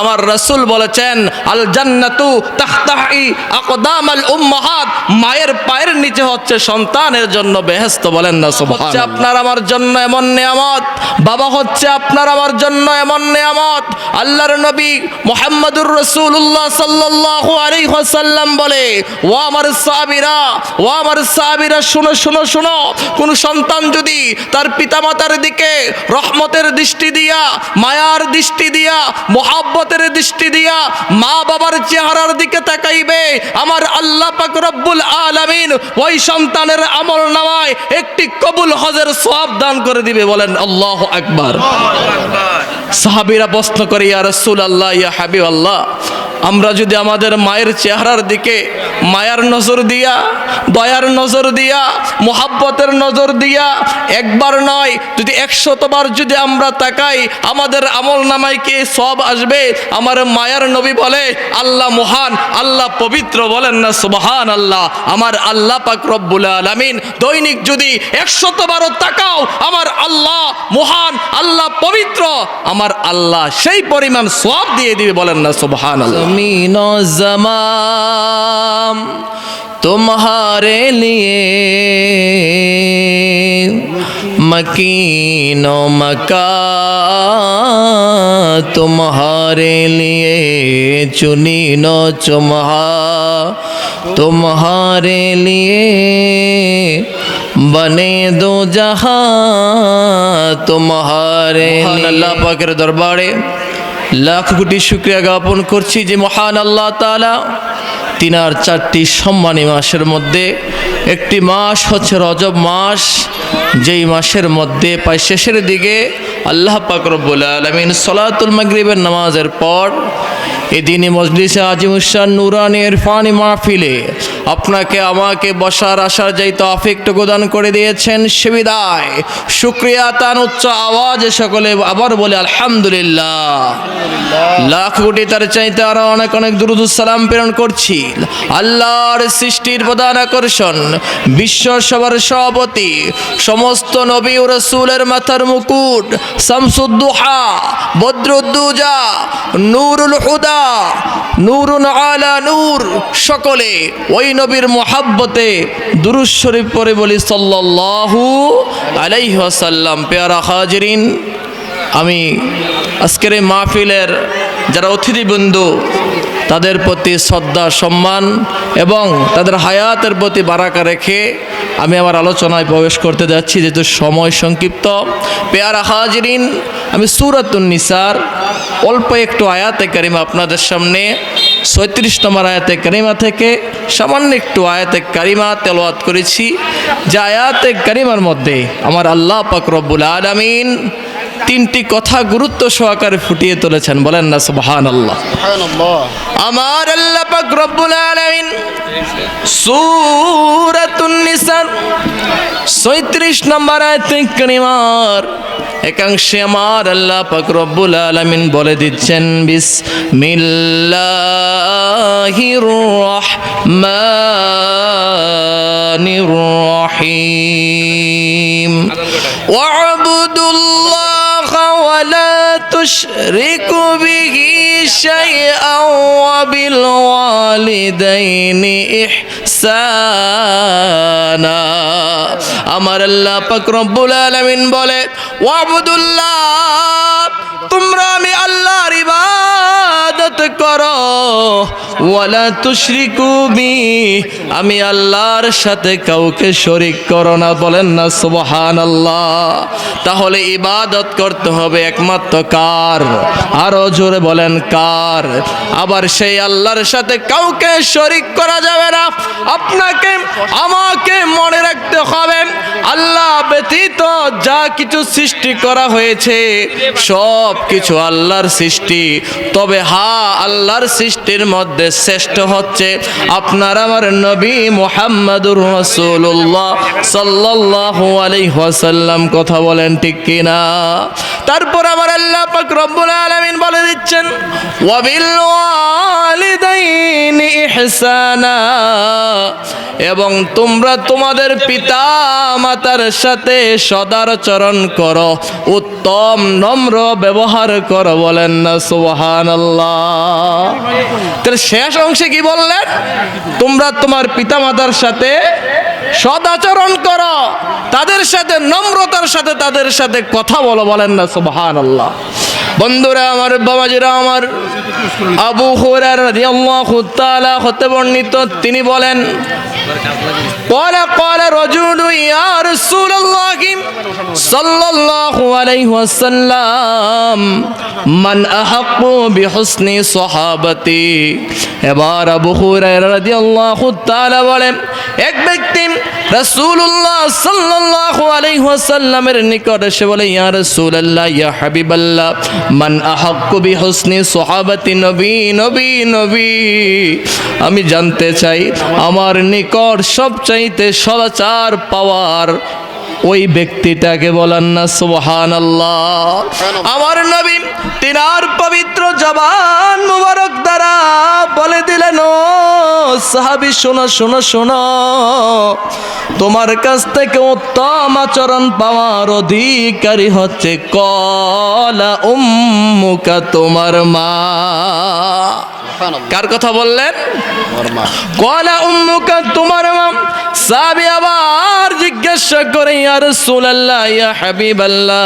আমার রাসূল বলেছেন আল জান্নাতু তাহতাহি আকদামাল উম্মাহাত, মায়ের পায়ের নিচে হচ্ছে সন্তানের জন্য বেহেশত। বলেন না সুবহানাল্লাহ। আপনার আমার জন্য এমন নিয়ামত, বাবা হচ্ছে আপনার আমার জন্য এমন নিয়ামত। আল্লাহর নবী মুহাম্মদুর রাসূলুল্লাহ সাল্লাল্লাহু আলাইহি ওয়াসাল্লাম বলে, ও আমার সাহাবীরা, ও আমার সাহাবীরা, শুনো শুনো শুনো, কোন সন্তান যদি তার পিতামাতার দিকে রহমতের দৃষ্টি দিয়া, মায়ার দৃষ্টি দিয়া, মহব্বতের দৃষ্টি দিয়া মা বাবার চেহারার দিকে তাকাইবে, আমার আল্লাহ পাক রব্বুল আলামিন ওই সন্তানের আমল নামায় একটি কবুল হজের সওয়াব দান করে দিবে। বলেন আল্লাহু আকবার। সাহাবীরা প্রশ্ন করে, ইয়া রাসূলুল্লাহ, ইয়া হাবিবাল্লাহ, আমরা যদি আমাদের মায়ের চেহারার দিকে মায়ার নজর দিয়া, দয়ার নজর দিয়া, মোহাব্বতের নজর দিয়া একবার নয় যদি 100 বার যদি আমরা তাকাই, আমাদের আমল নামায় কি সওয়াব আসবে? আমার মায়ার নবী বলে, আল্লাহ মহান, আল্লাহ পবিত্র। বলেন না সুবহানাল্লাহ। আমার আল্লাহ পাক রব্বুল আলামিন দৈনিক যদি 100 বারও তাকাও, আমার আল্লাহ মহান, আল্লাহ পবিত্র, আমার আল্লাহ সেই পরিমাণ সওয়াব দিয়ে দিবে। বলেন না সুবহানাল্লাহ। ज़मीन और ज़मान तुम्हारे लिए, मकीन और मकान तुम्हारे लिए, चुनीन और चुम्हा तुम्हारे लिए, बने दो जहां तुम्हारे लिए। अल्लाह पाकेर दरबारे লাখ কোটি শুকরিয়া জ্ঞাপন করছি যে মহান আল্লাহ তাআলা 3 আর 4টি সম্মানী মাসের মধ্যে একটি মাস হচ্ছে রজব মাস, যেই মাসের মধ্যে প্রায় শেষের দিকে আল্লাহ পাক রব্বুল আলামিন সালাতুল মাগরিবের নামাজের পর এদিনই মজলিসে আজিমুশান নুরানি ইরফানি মাহফিলে আপনাকে আমাকে বসার আসার যেই তৌফিকটুকু দান করে দিয়েছেন, সে বিদায় শুকরিয়া তান উচ্চ আওয়াজে সকলে আবার বলে আলহামদুলিল্লাহ। লাখ কোটি তার চাইতে আরো অনেক অনেক দুরূদ সালাম প্রেরণ করছি আল্লাহর সৃষ্টির প্রধান আকর্ষণ, বিশ্ব সবার সভাপতি, সমস্ত নবী ও রাসূলের মাথার মুকুট, শামসুদ্দুহা, বদরুদ্দুজা, নূরুল হুদা, নূরুন আলা নূর, সকলে ওই নবীর মোহাব্বতে দুরূদ শরীফ পড়ে বলি সাল্লাল্লাহু আলাইহি ওয়াসাল্লাম। পেয়ারা হাজিরিন, আমি আজকের এই মাহফিলের যারা অতিথিবৃন্দ, তাদের প্রতি শ্রদ্ধা সম্মান এবং তাদের হায়াতের প্রতি বারাকা রেখে আমি আমার আলোচনায় প্রবেশ করতে যাচ্ছি, যেহেতু সময় সংক্ষিপ্ত। পেয়ারা হাজিরিন, আমি সূরাতুন নিসার অল্প একটু আয়াতে কারিমা আপনাদের সামনে 36 নম্বর আয়াতে কারিমা থেকে সামান্য একটু আয়াতে কারিমা তেলাওয়াত করেছি, যে আয়াতে কারিমার মধ্যে আমার আল্লাহ পাক রব্বুল আলামিন 3টি কথা গুরুত্ব সহকারে ফুটিয়ে তুলেছেন। বলেন না সুবহানাল্লাহ। আমার আল্লাহ পাক রব্বুল আলামিন সূরাতুন নিসার 36 নম্বর আয়াতে কারিমার একাংশে আমার আল্লাহ পাক রব্বুল আলামিন বলে দিচ্ছেন, বিসমিল্লাহির রহমানির রহিম, ওয়া'বুদুল্লাহা ওয়া লা তুশরিকু বিহি শাইআন ওয়া বিল ওয়ালিদাইনি ইহসানা। আমার আল্লাহ পাক রব্বুল আলামিন বলে, ওয়া'বুদুল্লাহ, তোমরা আমি আল্লাহর ইবাদত করো, ওয়ালা তুশরিকু বি, আমি আল্লাহর সাথে কাউকে শরীক করো না। বলেন না সুবহানাল্লাহ। তাহলে ইবাদত করতে হবে একমাত্র কার? আরো জোরে বলেন কার? আবার সেই আল্লাহর সাথে কাউকে শরীক করা যাবে না। আপনাকে আমাকে মনে রাখতে হবে, আল্লাহ ব্যতীত যা কিছু সৃষ্টি করা হয়েছে সব কিছু আল্লাহর সৃষ্টি। তবে আল্লাহর সৃষ্টির মধ্যে শ্রেষ্ঠ হচ্ছে আপনার আমার নবী মুহাম্মদুর রাসূলুল্লাহ সাল্লাল্লাহু আলাইহি ওয়াসাল্লাম। কথা বলেন ঠিক কিনা? তারপর আমার আল্লাহ পাক রব্বুল আলামিন বলে দিচ্ছেন, ওয়াবিল ওয়ালিদাইনি ইহসানা, এবং তোমরা তোমাদের পিতা মাতার সাথে সদাচরণ করো, উত্তম নম্র ব্যবহার করো। বলেন না সুবহানাল্লাহ। তাহলে শেষ অংশে কি বললেন? তোমরা তোমার পিতা মাতার সাথে সদাচরণ করো, তাদের সাথে নম্রতার সাথে তাদের সাথে কথা বলো। বলেন না সুবহানাল্লাহ। বন্ধুরা আমার, বাবাজিরা আমার, আবু হুরায়রা রাদিয়াল্লাহু তাআলা হতে বর্ণিত, তিনি বলেন قال رجل يا رسول الله صلى الله عليه وسلم من أحق بحسن صحابتي। এবার আবু হুরায়রা রাদিয়াল্লাহু তাআলা বলেন, এক ব্যক্তি রাসূলুল্লাহ সাল্লাল্লাহু আলাইহি ওয়াসাল্লামের নিকট এসে বলে, ইয়া রাসূলুল্লাহ, ইয়া হাবিবাল্লাহ, মান আহাক্কু বিহুসনি সাহাবাতি, নবী নবী নবী, আমি জানতে চাই আমার নিকট সবচাইতে সদাচার পাওয়ার ওই ব্যক্তিটাকে। বলেন না সুবহানাল্লাহ। আমার নবী তিনার পবিত্র জবান মুবারক দ্বারা বলে দিলেন, ও সাহাবী, শোনো শোনো শোনো, তোমার কাছ থেকে উত্তম আচরণ পাওয়ার অধিকারী হচ্ছে কলা উম্মুকা, তোমার মা। কার কথা বললেন? কলা উম্মুকা, তোমার মা। সাহাবী আবার জিজ্ঞাসা করে, ইয়া রাসূলুল্লাহ, ইয়া হাবিবাল্লাহ,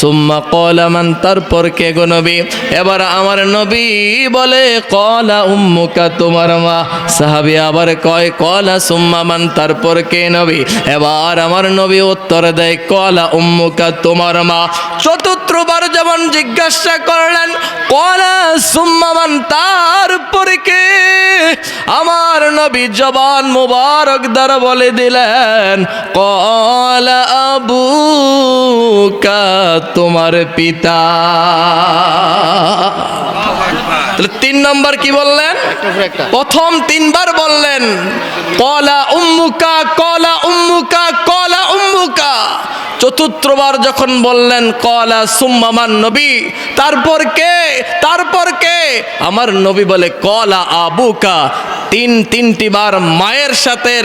সুম্মা কলা মান, তারপর কে গো নবী? এবার আমার নবী বলে, কলা উম্মুকা, তোমার মা। সাহাবী আবার কয়, কলা সুম্মা মান, তারপর কে নবী? এবার আমার নবী উত্তর দেয়, কলা উম্মুকা, তোমার মা। চতুর্থবার যেমন জিজ্ঞাসা করলেন, কলা সুম্মা মান, তারপর কে? আমার নবী জবান মুবারক দ্বারা বলে দিলেন, কলা আবুকা, তোমার পিতা। তাহলে 3 নম্বর কি বললেন? প্রথম 3 বার বললেন কলা উম্মুকা, কলা উম্মুকা, কলা উম্মুকা। চতুর্থবার যখন বললেন কলা সুম্মা মান, নবী তারপর কে? তারপর কে? আমার নবী বলে কলা আবুকা। তিনটি বার মায়ের সাথে,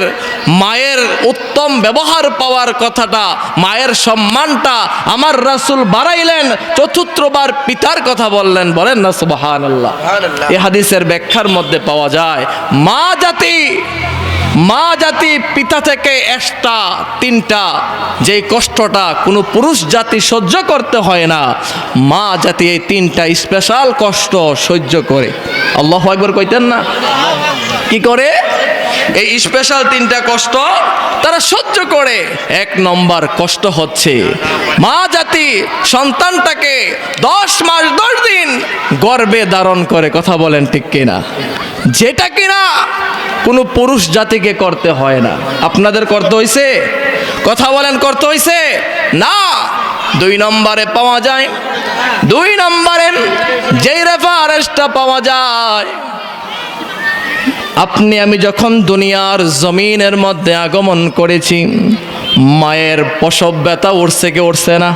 মায়ের উত্তম ব্যবহার পাওয়ার কথাটা, মায়ের সম্মানটা আমার রাসূল বাড়াইলেন, চতুর্থবার পিতার কথা বললেন। বলেন না সুবহানাল্লাহ। এই হাদিসের ব্যাখ্যার মধ্যে পাওয়া যায়, মা জাতি পিতা থেকে এক্সট্রা 3টা যে কষ্টটা কোনো পুরুষ জাতি সহ্য করতে হয় না, মা জাতি এই 3টা স্পেশাল কষ্ট সহ্য করে। আল্লাহু আকবার কইতেন না? কি করে? এই স্পেশাল 3টা কষ্ট তারা সহ্য করে। 1 নম্বর কষ্ট হচ্ছে, মা জাতি সন্তানটাকে 10 মাস 10 দিন গর্ভে ধারণ করে। কথা বলেন ঠিক কিনা? যেটা কিনা কোনো পুরুষ জাতিকে করতে হয় না। আপনাদের করতে হইছে? কথা বলেন, করতে হইছে না? 2 নম্বরে পাওয়া যায়, 2 নম্বরে যেই রেফারেন্সটা পাওয়া যায়, আপনি আমি যখন দুনিয়ার জমিনের মধ্যে আগমন করেছি, মায়ের প্রসব ব্যথা উঠছে কি উঠছে না?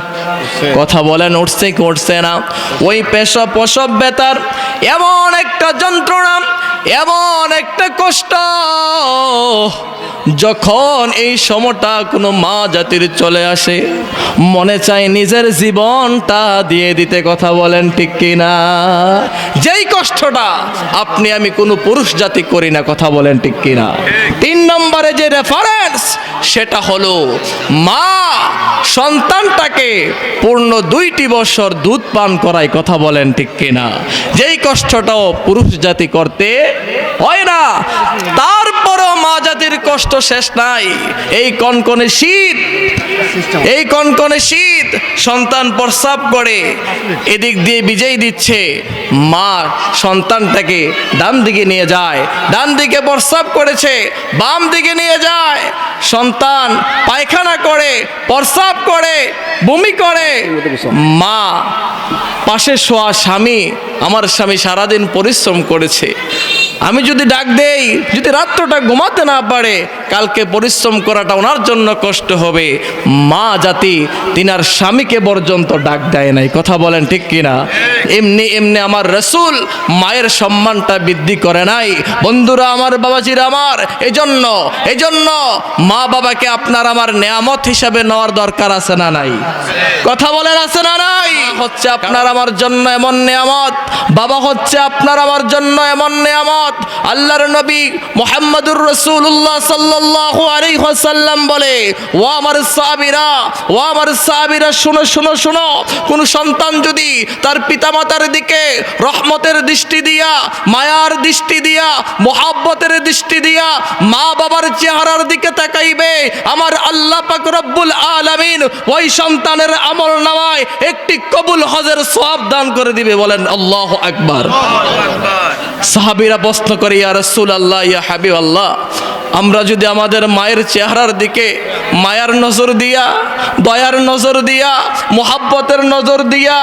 কথা বলেন, উঠছে কি উঠছে না? ওই প্রসব ব্যথার এমন একটা যন্ত্রণা, এমন একটা কষ্ট, যখন এই সময়টা কোনো মা জাতির চলে আসে, মনে চায় নিজের জীবনটা দিয়ে দিতে। কথা বলেন ঠিক কিনা? যেই কষ্টটা আপনি আমি কোনো পুরুষ জাতি করি না। কথা বলেন ঠিক কিনা? 3 নম্বরে যে রেফারেন্স, সেটা হলো মা সন্তানটাকে পূর্ণ 2টি বছর দুধ পান করায়। কথা বলেন ঠিক কিনা? যেই কষ্টটাও পুরুষ জাতি করতে হয় না। তারপরও মা জাতির কষ্ট শেষ নাই। এই কনকনে শীত, সন্তান প্রস্রাব করে, এদিক দিয়ে বিজেই দিচ্ছে, মা সন্তানটাকে ডান দিকে নিয়ে যায়, ডান দিকে প্রস্রাব করেছে, বাম দিকে নিয়ে যায়, সন্তান পায়খানা করে, প্রস্রাব করে, বমি করে, মা পাশে শোয়া স্বামী, আমার স্বামী সারাদিন পরিশ্রম করেছে, আমি যদি ডাক দেই, যদি রাত্রটা ঘুমাতে না পারে, কালকে পরিশ্রম করাটা ওনার জন্য কষ্ট হবে। মা জাতি তিনার স্বামীকে পর্যন্ত ডাক দেয় নাই, কথা বলেন ঠিক কিনা? এমনি এমনি আমার রসুল মায়ের সম্মানটা বৃদ্ধি করে নাই। বন্ধুরা আমার, বাবাজিরা আমার, এজন্য মা বাবাকে আপনার আমার নেয়ামত হিসাবে নেওয়ার দরকার আছে না নাই? কথা বলেন আছে না নাই? হচ্ছে আপনার আমার জন্য এমন নেয়ামত, বাবা হচ্ছে আপনার আমার জন্য এমন নেয়ামত। আল্লাহর নবী মুহাম্মদুর রাসূলুল্লাহ সাল্লাল্লাহু আলাইহি ওয়াসাল্লাম বলে, ও আমার সাহাবীরা, শুনো, কোন সন্তান যদি তার পিতামাতার দিকে রহমতের দৃষ্টি দিয়া, মায়ার দৃষ্টি দিয়া, মুহাব্বতের দৃষ্টি দিয়া মা বাবার চেহারার দিকে তাকাইবে, আমার আল্লাহ পাক রব্বুল আলামিন ওই সন্তানের আমল নামায় একটি কবুল হজের সওয়াব দান করে দিবে। বলেন আল্লাহু আকবার। সাহাবীরা প্রশ্ন করে, ইয়া রাসূলুল্লাহ, ইয়া হাবিবাল্লাহ, আমরা যদি আমাদের মায়ের চেহারার দিকে মায়ার নজর দিয়া, দয়ার নজর দিয়া, মুহাব্বতের নজর দিয়া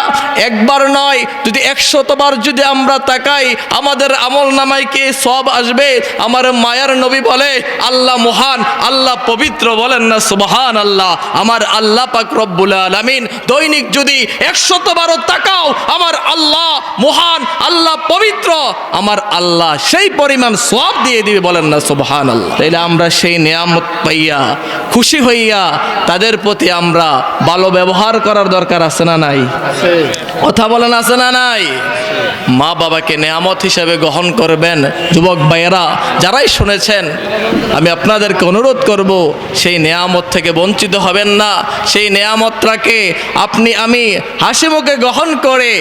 একবার নয় যদি 100 বার যদি আমরা তাকাই, আমাদের আমল নামায় কি সব আসবে? আমার মায়ার নবী বলে, আল্লাহ মহান, আল্লাহ পবিত্র, বলেন না সুবহানাল্লাহ। আমার আল্লাহ পাক রব্বুল আলামিন দৈনিক যদি 100 বারও তাকাও, আমার আল্লাহ মহান, আল্লাহ পবিত্র, আমার আল্লাহ সেই পরিমাণ সওয়াব দিয়ে দিবে, বলেন না সুবহানাল্লাহ। তাইলে আমরা সেই নিয়ামত পাইয়া খুশি হইয়া তাদের প্রতি আমরা ভালো ব্যবহার করার দরকার আছে না নাই? কথা বলেন আছে না নাই? মা বাবাকে নেয়ামত হিসেবে গ্রহণ করবেন। যুবক ভাইয়েরা যারাই শুনেছেন, আমি আপনাদেরকে অনুরোধ করব, সেই নেয়ামত থেকে বঞ্চিত হবেন না। সেই নেয়ামতটাকে আমি হাসি মুখে গ্রহণ করে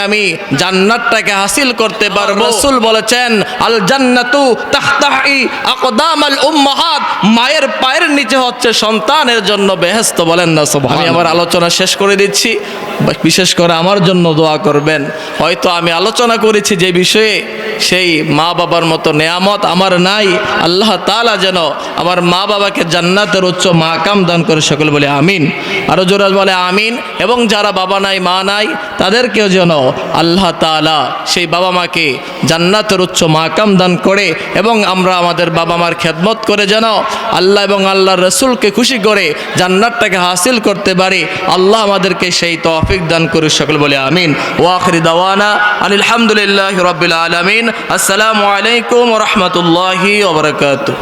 আমি জান্নাতটাকে হাসিল করতে পারবো। রাসূল বলেছেন, আল জান্নাতু তাহতাহি আকদামাল উম্মাহাত, মায়ের পায়ের নিচে হচ্ছে সন্তানের জন্য বেহেশত, বলেন না সুবহানাল্লাহ। আমি আমার আলোচনা শেষ করে দিচ্ছি, বিশেষ করে আমার জন্য দোয়া করবেন। হয়তো আমি আলোচনা করেছি যে বিষয়ে, সেই মা বাবার মতো নেয়ামত আমার নাই। আল্লাহ তাআলা যেন আমার মা বাবাকে জান্নাতের উচ্চ মাকাম দান করে, সকলে বলে আমিন। আরো জোরে বলে আমিন। এবং যারা বাবা নাই, মা নাই, তাদেরকেও যেন আল্লাহ তাআলা সেই বাবা মাকে জান্নাতের উচ্চ মাকাম দান করে, এবং আমরা আমাদের বাবা মার খেদমত করে যেন আল্লাহ এবং আল্লাহর রাসূলকে খুশি করে জান্নাতটাকে হাসিল করতে পারি। আল্লাহ আমাদেরকে সেই তৌফিক দান করে, সকলে বলে আমিন। ওয়া আখিরি দাওয়ানা আনিল হামদুলিল্লাহি রাব্বিল আলামিন। আসসালামু আলাইকুম ওয়া রাহমাতুল্লাহি ওয়া বারাকাতুহু।